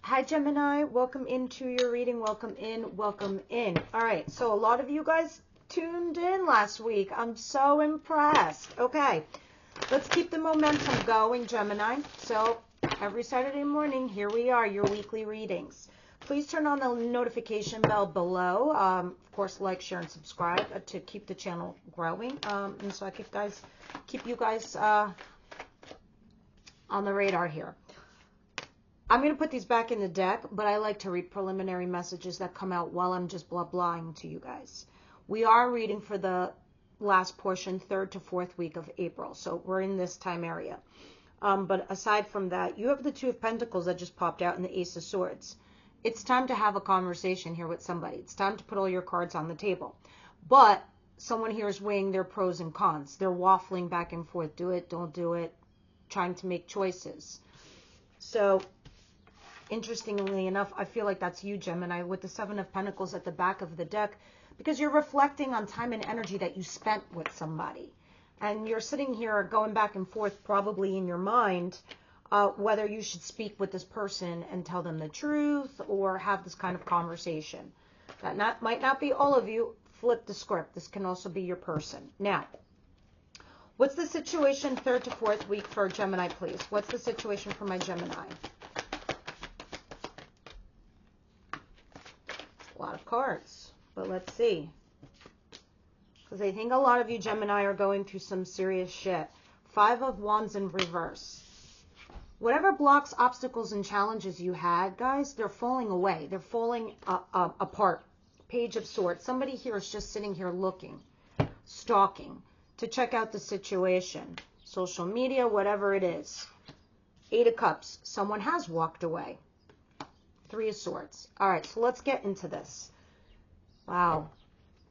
Hi, Gemini. Welcome into your reading. Welcome in. Welcome in. All right. So a lot of you guys tuned in last week. I'm so impressed. Okay. Let's keep the momentum going, Gemini. So every Saturday morning, here we are, your weekly readings. Please turn on the notification bell below. Of course, like, share, and subscribe to keep the channel growing. And so I keep you guys on the radar here. I'm going to put these back in the deck, but I like to read preliminary messages that come out while I'm just blah-blahing to you guys. We are reading for the last portion, 3rd to 4th week of April. So we're in this time area. But aside from that, you have the Two of Pentacles that just popped out and the Ace of Swords. It's time to have a conversation here with somebody. It's time to put all your cards on the table. But someone here is weighing their pros and cons. They're waffling back and forth. Do it, don't do it. Trying to make choices. So interestingly enough, I feel like that's you, Gemini, with the Seven of Pentacles at the back of the deck, because you're reflecting on time and energy that you spent with somebody. And you're sitting here going back and forth probably in your mind whether you should speak with this person and tell them the truth or have this kind of conversation. That might not be all of you. Flip the script. This can also be your person. Now, what's the situation 3rd to 4th week for Gemini, please? What's the situation for my Gemini? A lot of cards, but let's see. Because I think a lot of you Gemini are going through some serious shit. 5 of Wands in reverse. Whatever blocks, obstacles, and challenges you had, guys, they're falling away. They're falling apart. Page of Swords. Somebody here is just sitting here looking, stalking, to check out the situation. Social media, whatever it is. 8 of Cups. Someone has walked away. 3 of Swords. All right, so let's get into this. Wow.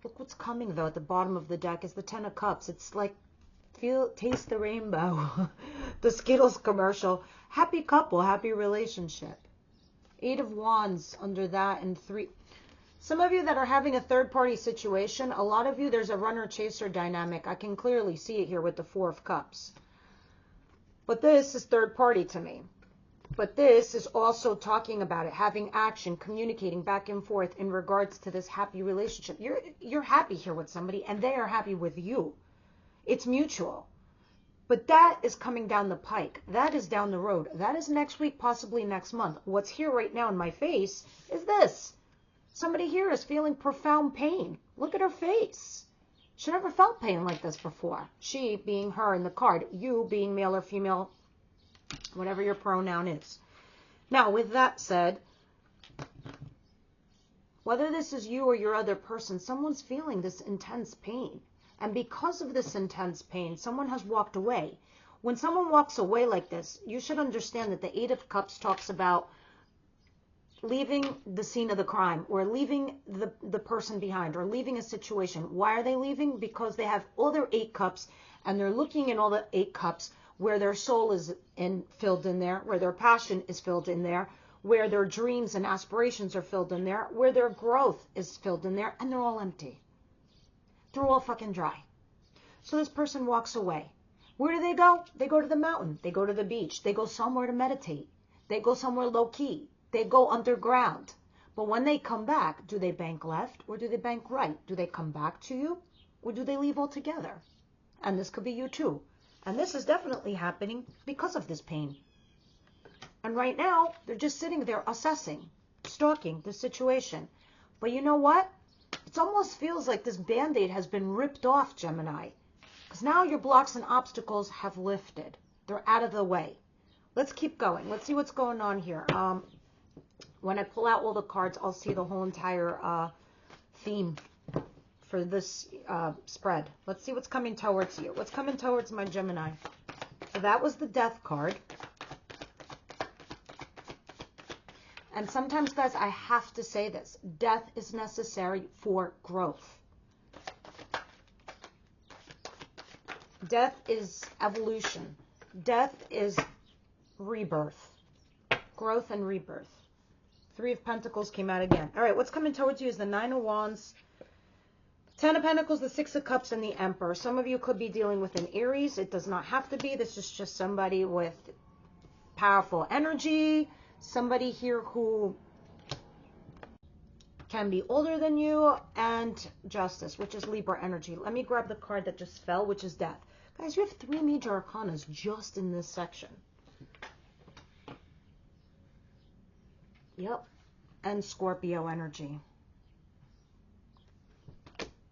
Look what's coming, though, at the bottom of the deck is the 10 of Cups. It's like, taste the rainbow. The Skittles commercial. Happy couple, happy relationship. 8 of Wands under that, and 3. Some of you that are having a third-party situation, a lot of you, there's a runner-chaser dynamic. I can clearly see it here with the 4 of Cups. But this is third-party to me. But this is also talking about it, having action, communicating back and forth in regards to this happy relationship. You're happy here with somebody, and they are happy with you. It's mutual. But that is coming down the pike. That is down the road. That is next week, possibly next month. What's here right now in my face is this. Somebody here is feeling profound pain. Look at her face. She never felt pain like this before. She being her in the card. You being male or female, whatever your pronoun is. Now, with that said, whether this is you or your other person, someone's feeling this intense pain. And because of this intense pain, someone has walked away. When someone walks away like this, you should understand that the 8 of Cups talks about leaving the scene of the crime, or leaving the person behind, or leaving a situation. Why are they leaving? Because they have all their 8 cups, and they're looking in all the 8 cups where their soul is filled in there, where their passion is filled in there, where their dreams and aspirations are filled in there, where their growth is filled in there, and they're all empty. They're all fucking dry. So this person walks away. Where do they go? They go to the mountain. They go to the beach. They go somewhere to meditate. They go somewhere low-key. They go underground. But when they come back, do they bank left or do they bank right? Do they come back to you or do they leave altogether? And this could be you too. And this is definitely happening because of this pain. And right now, they're just sitting there assessing, stalking the situation. But you know what? It almost feels like this Band-Aid has been ripped off, Gemini. Because now your blocks and obstacles have lifted. They're out of the way. Let's keep going. Let's see what's going on here. When I pull out all the cards, I'll see the whole entire theme for this spread. Let's see what's coming towards you. What's coming towards my Gemini? So that was the Death card. And sometimes, guys, I have to say this. Death is necessary for growth. Death is evolution. Death is rebirth. Growth and rebirth. 3 of Pentacles came out again. All right, what's coming towards you is the 9 of Wands, 10 of Pentacles, the 6 of Cups, and the Emperor. Some of you could be dealing with an Aries. It does not have to be. This is just somebody with powerful energy, somebody here who can be older than you, and Justice, which is Libra energy. Let me grab the card that just fell, which is Death. Guys, you have 3 major arcanas just in this section. Yep. And Scorpio energy.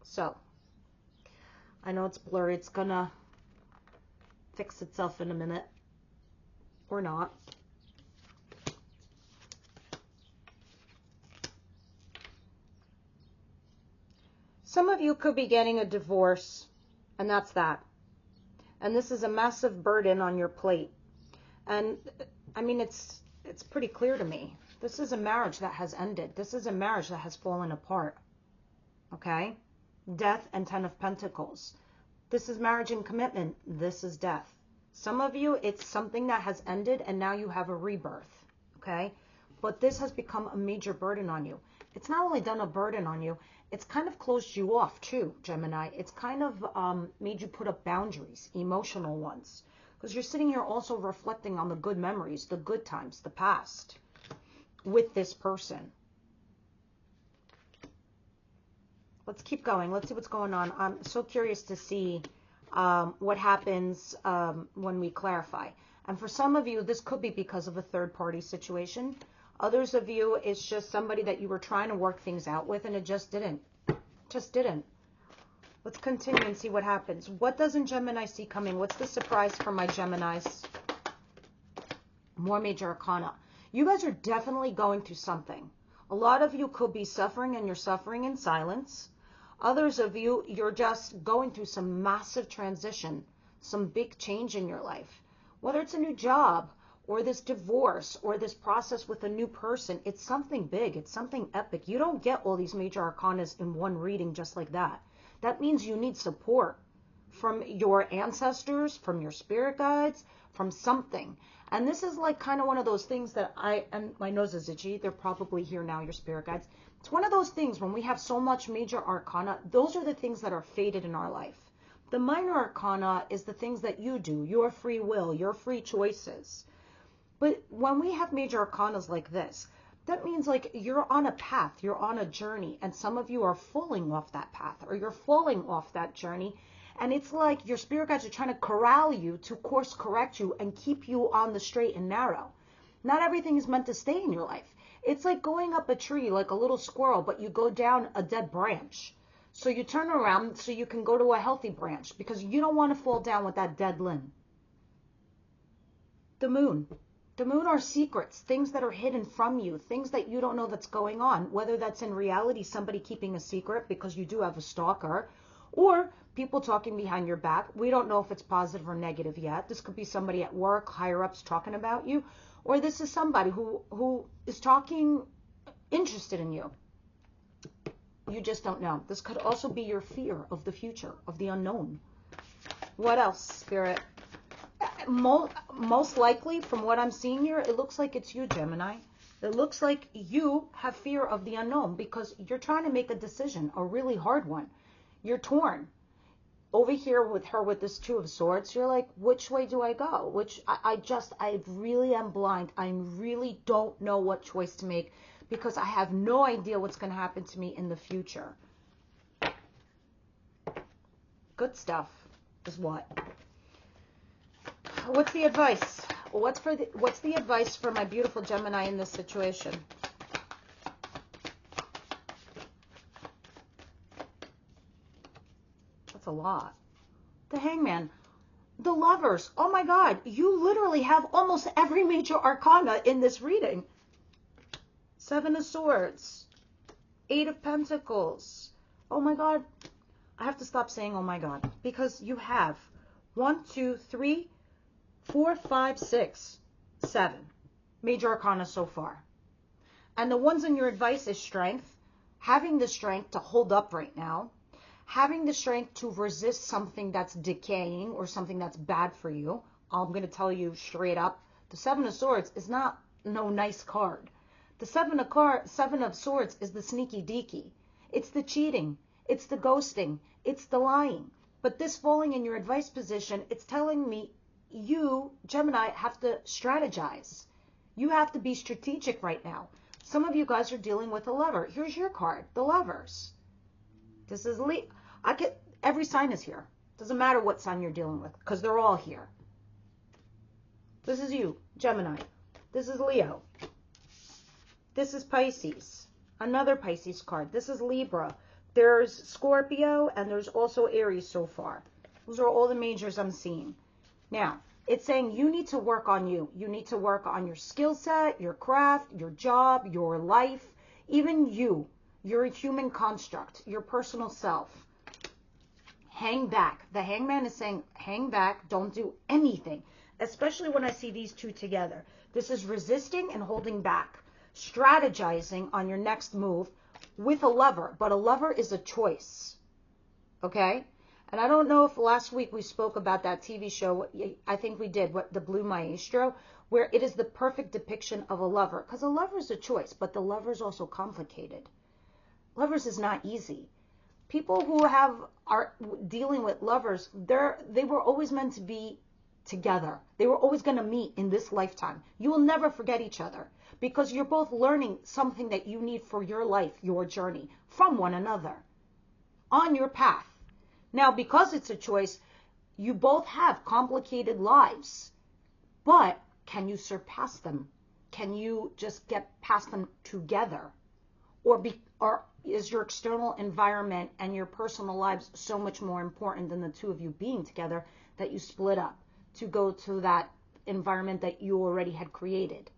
So, I know it's blurry. It's gonna fix itself in a minute. Or not. Some of you could be getting a divorce, and that's that. And this is a massive burden on your plate. And, I mean, it's pretty clear to me. This is a marriage that has ended. This is a marriage that has fallen apart. Okay? Death and 10 of Pentacles. This is marriage and commitment. This is death. Some of you, it's something that has ended, and now you have a rebirth. Okay? But this has become a major burden on you. It's not only done a burden on you, it's kind of closed you off too, Gemini. It's kind of made you put up boundaries, emotional ones. Because you're sitting here also reflecting on the good memories, the good times, the past with this person. Let's keep going. Let's see what's going on. I'm so curious to see what happens when we clarify. And for some of you, this could be because of a third-party situation. Others of you, it's just somebody that you were trying to work things out with, and it just didn't. Just didn't. Let's continue and see what happens. What doesn't Gemini see coming? What's the surprise for my Geminis? More major arcana. You guys are definitely going through something. A lot of you could be suffering, and you're suffering in silence. Others of you, you're just going through some massive transition, some big change in your life. Whether it's a new job, or this divorce, or this process with a new person, it's something big, it's something epic. You don't get all these major arcanas in one reading just like that. That means you need support from your ancestors, from your spirit guides, from something. And this is like kind of one of those things that and my nose is itchy, they're probably here now, your spirit guides. It's one of those things when we have so much major arcana, those are the things that are fated in our life. The minor arcana is the things that you do, your free will, your free choices. But when we have major arcanas like this, that means like you're on a path, you're on a journey, and some of you are falling off that path, or you're falling off that journey, and it's like your spirit guides are trying to corral you, to course correct you, and keep you on the straight and narrow. Not everything is meant to stay in your life. It's like going up a tree like a little squirrel, but you go down a dead branch. So you turn around so you can go to a healthy branch, because you don't want to fall down with that dead limb. The moon. The moon are secrets, things that are hidden from you, things that you don't know that's going on, whether that's in reality somebody keeping a secret because you do have a stalker, or people talking behind your back. We don't know if it's positive or negative yet. This could be somebody at work, higher ups talking about you, or this is somebody who is talking, interested in you. You just don't know. This could also be your fear of the future, of the unknown. What else, Spirit? Most likely, from what I'm seeing here, it looks like it's you, Gemini. It looks like you have fear of the unknown because you're trying to make a decision, a really hard one. You're torn. Over here with her with this 2 of Swords, you're like, which way do I go? I really am blind. I really don't know what choice to make because I have no idea what's going to happen to me in the future. Good stuff is what? What's the advice? What's the advice for my beautiful Gemini in this situation? That's a lot. The Hangman. The Lovers. Oh my God. You literally have almost every major arcana in this reading. 7 of Swords. 8 of Pentacles. Oh my God. I have to stop saying oh my God. Because you have 1, 2, 3, 4, 5, 6, 7 major arcana so far. And the ones in your advice is strength. Having the strength to hold up right now. Having the strength to resist something that's decaying or something that's bad for you. I'm going to tell you straight up. The 7 of Swords is not no nice card. The 7 of Swords is the sneaky deaky. It's the cheating. It's the ghosting. It's the lying. But this falling in your advice position, it's telling me you, Gemini, have to strategize. You have to be strategic right now. Some of you guys are dealing with a lover. Here's your card, the Lovers. This is Leo. Every sign is here. Doesn't matter what sign you're dealing with, because they're all here. This is you, Gemini. This is Leo. This is Pisces. Another Pisces card. This is Libra. There's Scorpio, and there's also Aries so far. Those are all the majors I'm seeing. Now, it's saying you need to work on you. You need to work on your skill set, your craft, your job, your life, even you. You're a human construct, your personal self. Hang back. The Hangman is saying, hang back, don't do anything, especially when I see these two together. This is resisting and holding back, strategizing on your next move with a lover, but a lover is a choice, okay? And I don't know if last week we spoke about that TV show. I think we did, The Blue Maestro, where it is the perfect depiction of a lover, because a lover is a choice, but the lover is also complicated. Lovers is not easy. People who are dealing with lovers, they were always meant to be together. They were always going to meet in this lifetime. You will never forget each other because you're both learning something that you need for your life, your journey, from one another on your path. Now, because it's a choice, you both have complicated lives, but can you surpass them? Can you just get past them together? Or is your external environment and your personal lives so much more important than the two of you being together that you split up to go to that environment that you already had created?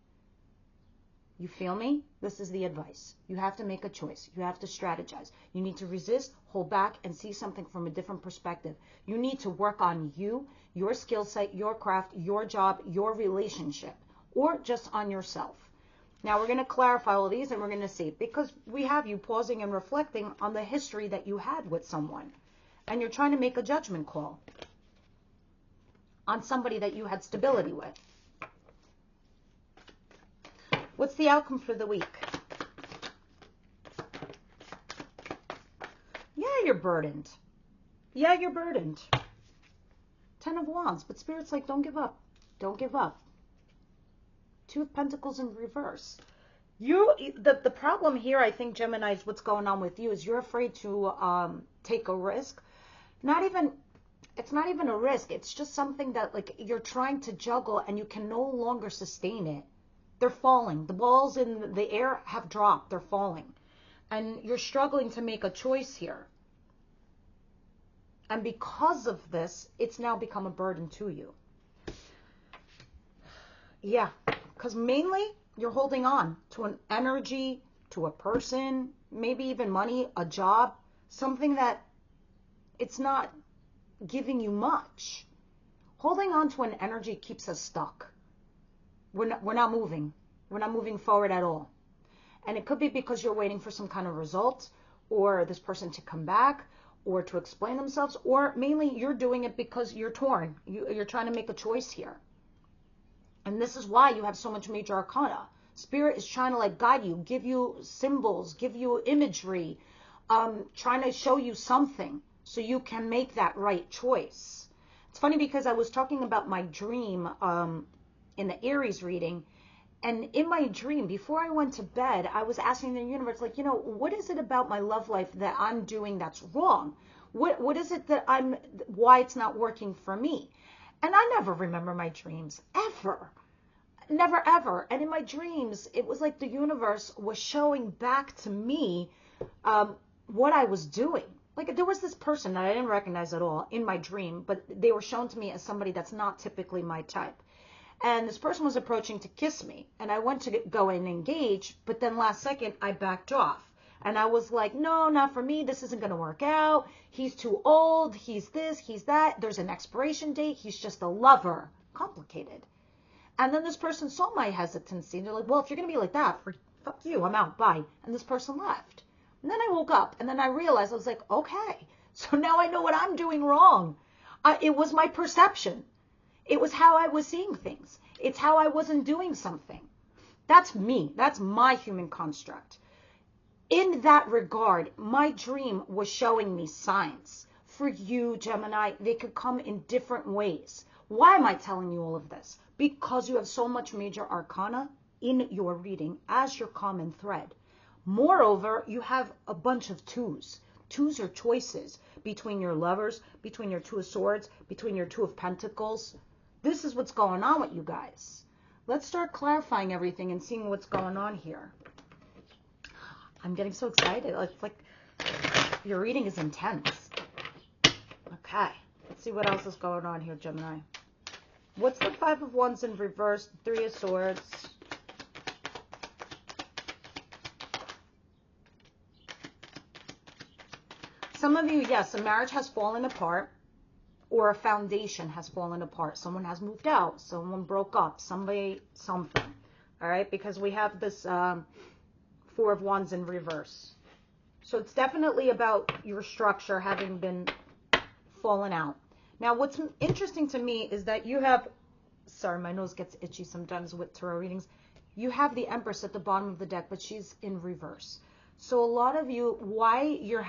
You feel me? This is the advice. You have to make a choice. You have to strategize. You need to resist, hold back, and see something from a different perspective. You need to work on you, your skill set, your craft, your job, your relationship, or just on yourself. Now we're going to clarify all these and we're going to see, because we have you pausing and reflecting on the history that you had with someone, and you're trying to make a judgment call on somebody that you had stability with. What's the outcome for the week? Yeah, you're burdened. Yeah, you're burdened. 10 of Wands, but Spirit's like, don't give up. Don't give up. 2 of Pentacles in reverse. The problem here, I think, Gemini, is what's going on with you is you're afraid to take a risk. It's not even a risk. It's just something that like you're trying to juggle and you can no longer sustain it. They're falling. The balls in the air have dropped. They're falling. And you're struggling to make a choice here. And because of this, it's now become a burden to you. Yeah, because mainly you're holding on to an energy, to a person, maybe even money, a job, something that it's not giving you much. Holding on to an energy keeps us stuck. We're not moving. We're not moving forward at all. And it could be because you're waiting for some kind of result, or this person to come back, or to explain themselves, or mainly you're doing it because you're torn. You're trying to make a choice here. And this is why you have so much major arcana. Spirit is trying to like guide you, give you symbols, give you imagery, trying to show you something so you can make that right choice. It's funny because I was talking about my dream in the Aries reading, and in my dream, before I went to bed, I was asking the universe, like, you know, what is it about my love life that I'm doing that's wrong? What is it that why it's not working for me? And I never remember my dreams, ever. Never, ever. And in my dreams, it was like the universe was showing back to me what I was doing. Like there was this person that I didn't recognize at all in my dream, but they were shown to me as somebody that's not typically my type. And this person was approaching to kiss me. And I went to go and engage, but then last second, I backed off. And I was like, no, not for me. This isn't going to work out. He's too old. He's this, he's that. There's an expiration date. He's just a lover. Complicated. And then this person saw my hesitancy. And they're like, well, if you're going to be like that, fuck you. I'm out. Bye. And this person left. And then I woke up. And then I realized, I was like, okay. So now I know what I'm doing wrong. It was my perception. It was how I was seeing things. It's how I wasn't doing something. That's me. That's my human construct. In that regard, my dream was showing me signs. For you, Gemini, they could come in different ways. Why am I telling you all of this? Because you have so much major arcana in your reading as your common thread. Moreover, you have a bunch of twos. Twos are choices between your lovers, between your two of swords, between your two of pentacles. This is what's going on with you guys. Let's start clarifying everything and seeing what's going on here. I'm getting so excited. It's like your reading is intense. Okay, let's see what else is going on here, Gemini. What's the Five of Wands in reverse, Three of Swords? Some of you, yes, a marriage has fallen apart or a foundation has fallen apart. Someone has moved out. Someone broke up. Somebody, something. All right, because we have this Four of Wands in reverse. So it's definitely about your structure having been fallen out. Now, what's interesting to me is that you have, sorry, my nose gets itchy sometimes with tarot readings. You have the Empress at the bottom of the deck, but she's in reverse. So a lot of you, why you're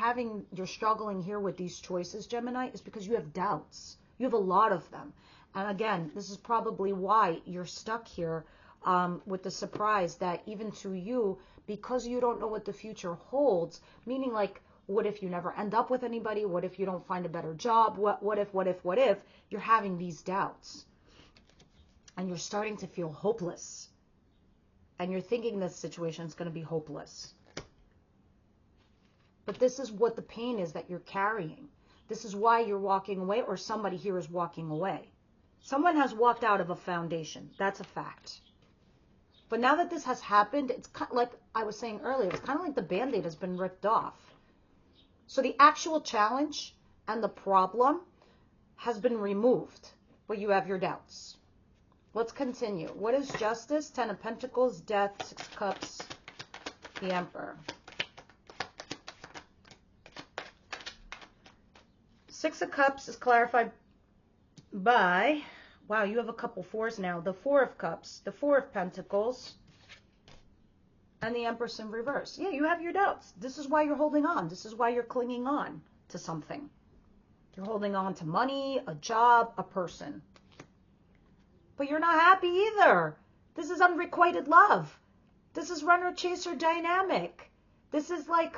struggling here with these choices, Gemini, is because you have doubts. You have a lot of them. And again, this is probably why you're stuck here with the surprise that even to you, because you don't know what the future holds, meaning like, what if you never end up with anybody? What if you don't find a better job? What if? You're having these doubts. And you're starting to feel hopeless. And you're thinking this situation is going to be hopeless. But this is what the pain is that you're carrying. This is why you're walking away, or somebody here is walking away. Someone has walked out of a foundation. That's a fact. But now that this has happened, it's kind of like I was saying earlier, it's kind of like the Band-Aid has been ripped off. So the actual challenge and the problem has been removed, but you have your doubts. Let's continue. What is justice? Ten of Pentacles, Death, Six of Cups, the Emperor. Six of Cups is clarified by, wow, you have a couple fours now. The Four of Cups, the Four of Pentacles, and the Empress in reverse. Yeah, you have your doubts. This is why you're holding on. This is why you're clinging on to something. You're holding on to money, a job, a person. But you're not happy either. This is unrequited love. This is runner-chaser dynamic. This is like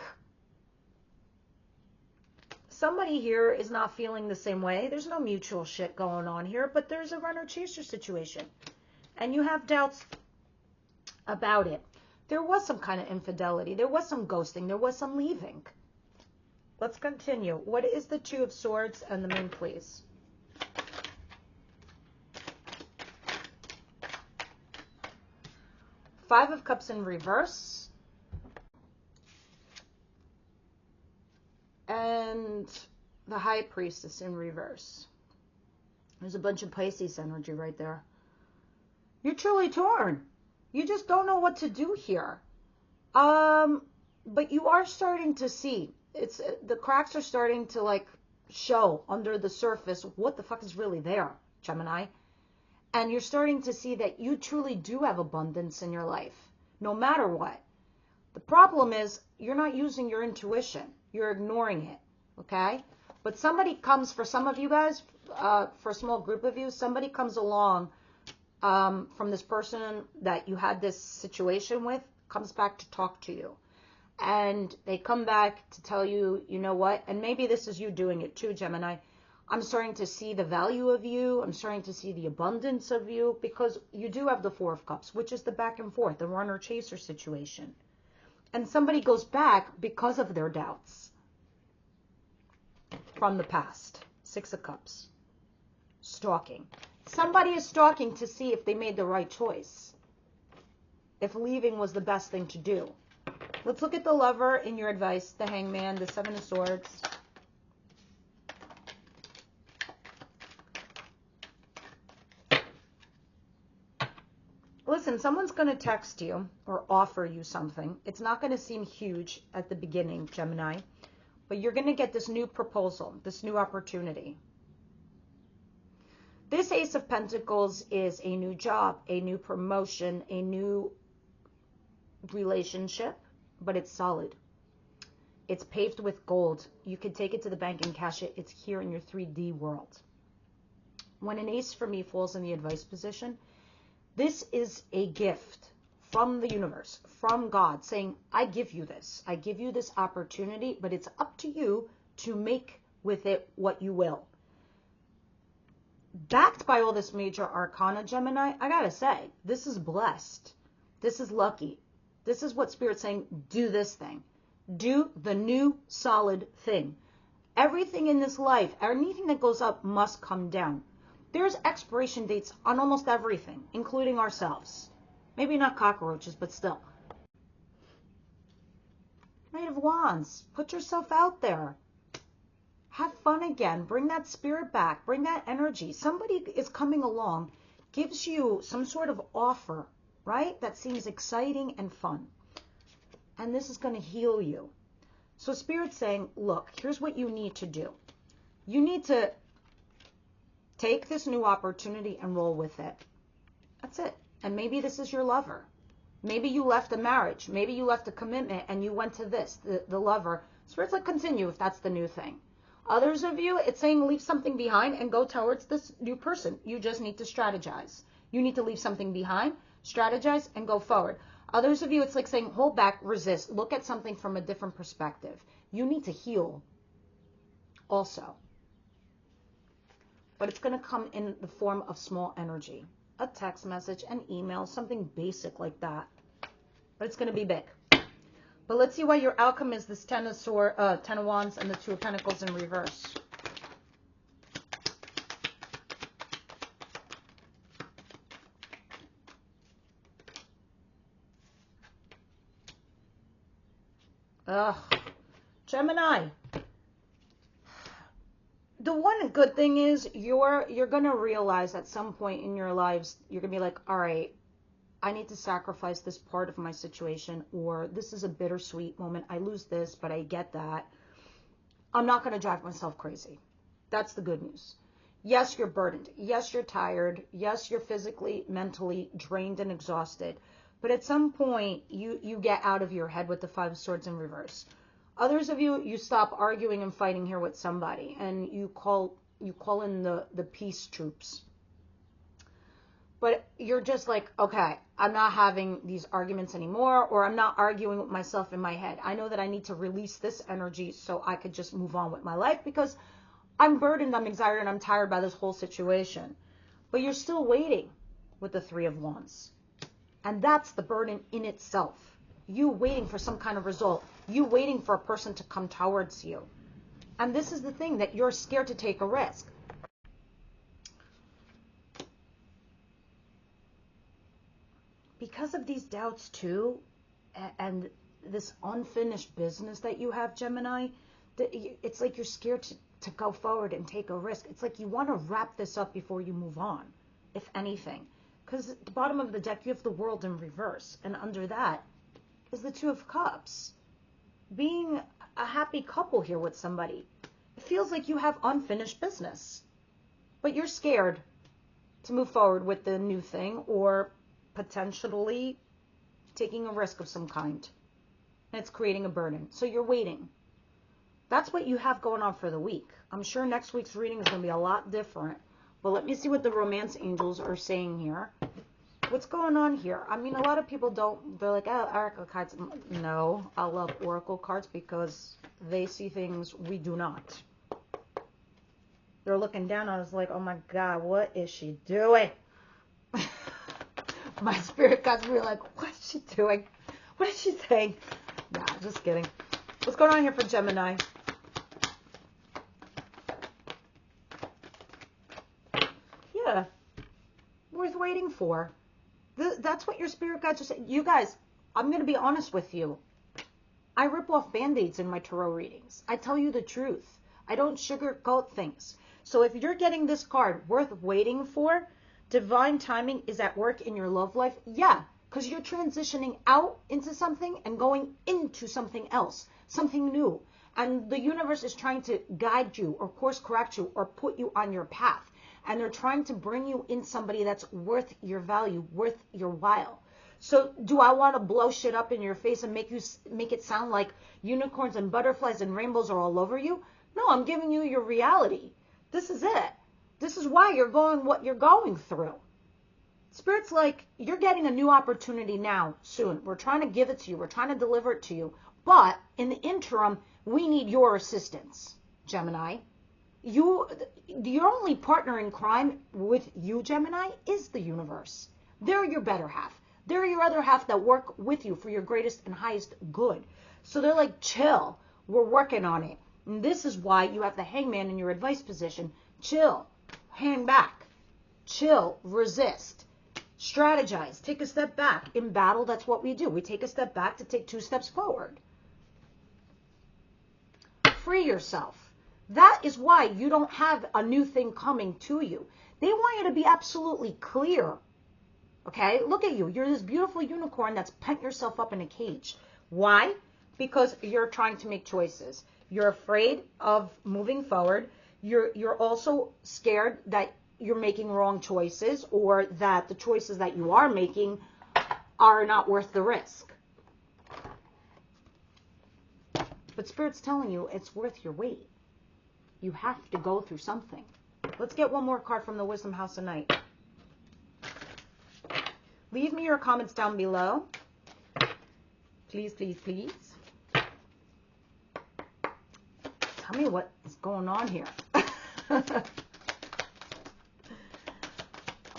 somebody here is not feeling the same way. There's no mutual shit going on here, but there's a runner-chaser situation. And you have doubts about it. There was some kind of infidelity. There was some ghosting. There was some leaving. Let's continue. What is the Two of Swords and the Moon, please? Five of Cups in reverse. And the High Priestess in reverse. There's a bunch of Pisces energy right there. You're truly torn. You just don't know what to do here. But you are starting to see. The cracks are starting to like show under the surface what the fuck is really there, Gemini. And you're starting to see that you truly do have abundance in your life, no matter what. The problem is you're not using your intuition. You're ignoring it, okay? But somebody comes, for some of you guys, for a small group of you, somebody comes along from this person that you had this situation with, comes back to talk to you. And they come back to tell you, you know what? And maybe this is you doing it too, Gemini. I'm starting to see the value of you. I'm starting to see the abundance of you, because you do have the Four of Cups, which is the back and forth, the runner-chaser situation. And somebody goes back because of their doubts from the past. Six of Cups. Stalking. Somebody is stalking to see if they made the right choice. If leaving was the best thing to do. Let's look at the Lover in your advice. The Hangman, the Seven of Swords. Listen, someone's going to text you or offer you something. It's not going to seem huge at the beginning, Gemini, but you're going to get this new proposal, this new opportunity. This Ace of Pentacles is a new job, a new promotion, a new relationship, but it's solid. It's paved with gold. You can take it to the bank and cash it. It's here in your 3D world. When an ace for me falls in the advice position, this is a gift from the universe, from God, saying, I give you this. I give you this opportunity, but it's up to you to make with it what you will. Backed by all this major arcana, Gemini, I gotta say, this is blessed. This is lucky. This is what Spirit's saying, do this thing. Do the new solid thing. Everything in this life, anything that goes up must come down. There's expiration dates on almost everything, including ourselves. Maybe not cockroaches, but still. Knight of Wands, put yourself out there. Have fun again. Bring that spirit back. Bring that energy. Somebody is coming along, gives you some sort of offer, right? That seems exciting and fun. And this is going to heal you. So Spirit's saying, look, here's what you need to do. You need to take this new opportunity and roll with it. That's it. And maybe this is your lover. Maybe you left a marriage. Maybe you left a commitment and you went to this, the lover. Spirit's like, continue if that's the new thing. Others of you, it's saying leave something behind and go towards this new person. You just need to strategize. You need to leave something behind, strategize, and go forward. Others of you, it's like saying hold back, resist. Look at something from a different perspective. You need to heal also. But it's going to come in the form of small energy. A text message, an email, something basic like that. But it's going to be big. But let's see why your outcome is this Ten of Wands and the Two of Pentacles in reverse. Ugh. Gemini. The one good thing is you're going to realize at some point in your lives, you're going to be like, all right, I need to sacrifice this part of my situation, or this is a bittersweet moment. I lose this, but I get that. I'm not going to drive myself crazy. That's the good news. Yes, you're burdened. Yes, you're tired. Yes, you're physically, mentally drained and exhausted. But at some point, you get out of your head with the Five of Swords in reverse. Others of you, you stop arguing and fighting here with somebody, and you call in the peace troops. But you're just like, okay, I'm not having these arguments anymore, or I'm not arguing with myself in my head. I know that I need to release this energy so I could just move on with my life because I'm burdened, I'm excited, and I'm tired by this whole situation. But you're still waiting with the Three of Wands. And that's the burden in itself. You waiting for some kind of result. You waiting for a person to come towards you. And this is the thing, that you're scared to take a risk. Because of these doubts too, and this unfinished business that you have, Gemini, it's like you're scared to go forward and take a risk. It's like you want to wrap this up before you move on, if anything. Because at the bottom of the deck, you have the World in reverse. And under that is the Two of Cups. Being a happy couple here with somebody. It feels like you have unfinished business. But you're scared to move forward with the new thing, or potentially taking a risk of some kind. And it's creating a burden. So you're waiting. That's what you have going on for the week. I'm sure next week's reading is going to be a lot different. But let me see what the romance angels are saying here. What's going on here? I mean, a lot of people they're like, oh, oracle cards. No, I love oracle cards because they see things we do not. They're looking down. I was like, oh my God, what is she doing? My spirit guides were like, what is she doing? What is she saying? Nah, just kidding. What's going on here for Gemini? Yeah, worth waiting for. That's what your spirit guides are saying. You guys, I'm going to be honest with you. I rip off band-aids in my tarot readings. I tell you the truth. I don't sugarcoat things. So if you're getting this card worth waiting for, divine timing is at work in your love life. Yeah, because you're transitioning out into something and going into something else, something new. And the universe is trying to guide you or course correct you or put you on your path. And they're trying to bring you in somebody that's worth your value, worth your while. So do I want to blow shit up in your face and make it sound like unicorns and butterflies and rainbows are all over you? No, I'm giving you your reality. This is it. This is why you're going what you're going through. Spirit's like, you're getting a new opportunity now, soon. We're trying to give it to you. We're trying to deliver it to you. But in the interim, we need your assistance, Gemini. Your only partner in crime with you, Gemini, is the universe. They're your better half. They're your other half that work with you for your greatest and highest good. So they're like, chill. We're working on it. And this is why you have the Hangman in your advice position. Chill. Hang back. Chill. Resist. Strategize. Take a step back. In battle, that's what we do. We take a step back to take 2 steps forward. Free yourself. That is why you don't have a new thing coming to you. They want you to be absolutely clear. Okay? Look at you. You're this beautiful unicorn that's pent yourself up in a cage. Why? Because you're trying to make choices. You're afraid of moving forward. You're also scared that you're making wrong choices, or that the choices that you are making are not worth the risk. But Spirit's telling you it's worth your wait. You have to go through something. Let's get one more card from the Wisdom House tonight. Leave me your comments down below. Please, please, please. Tell me what is going on here.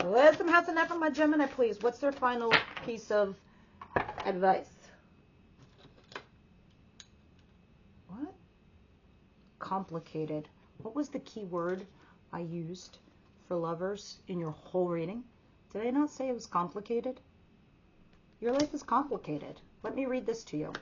Wisdom House tonight from my Gemini, please. What's their final piece of advice? What? Complicated. What was the key word I used for lovers in your whole reading? Did I not say it was complicated? Your life is complicated. Let me read this to you.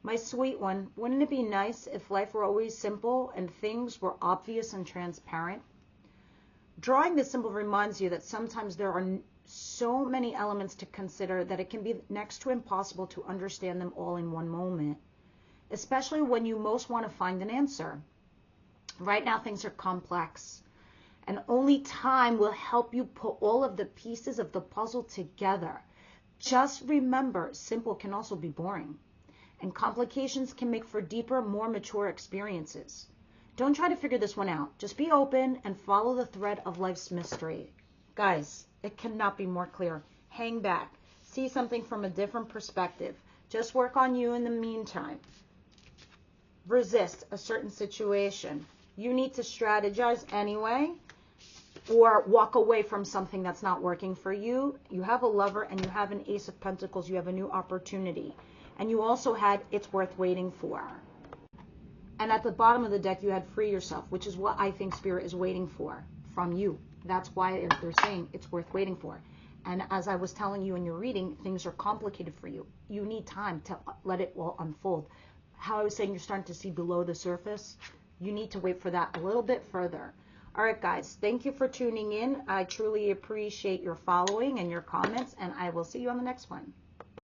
My sweet one, wouldn't it be nice if life were always simple and things were obvious and transparent? Drawing this symbol reminds you that sometimes there are so many elements to consider that it can be next to impossible to understand them all in one moment, especially when you most want to find an answer. Right now, things are complex, and only time will help you put all of the pieces of the puzzle together. Just remember, simple can also be boring. And complications can make for deeper, more mature experiences. Don't try to figure this one out. Just be open and follow the thread of life's mystery. Guys, it cannot be more clear. Hang back. See something from a different perspective. Just work on you in the meantime. Resist a certain situation. You need to strategize anyway, or walk away from something that's not working for you. You have a lover and you have an Ace of Pentacles. You have a new opportunity. And you also had it's worth waiting for. And at the bottom of the deck, you had free yourself, which is what I think Spirit is waiting for from you. That's why they're saying it's worth waiting for. And as I was telling you in your reading, things are complicated for you. You need time to let it all unfold. How I was saying you're starting to see below the surface, you need to wait for that a little bit further. All right, guys, thank you for tuning in. I truly appreciate your following and your comments, and I will see you on the next one.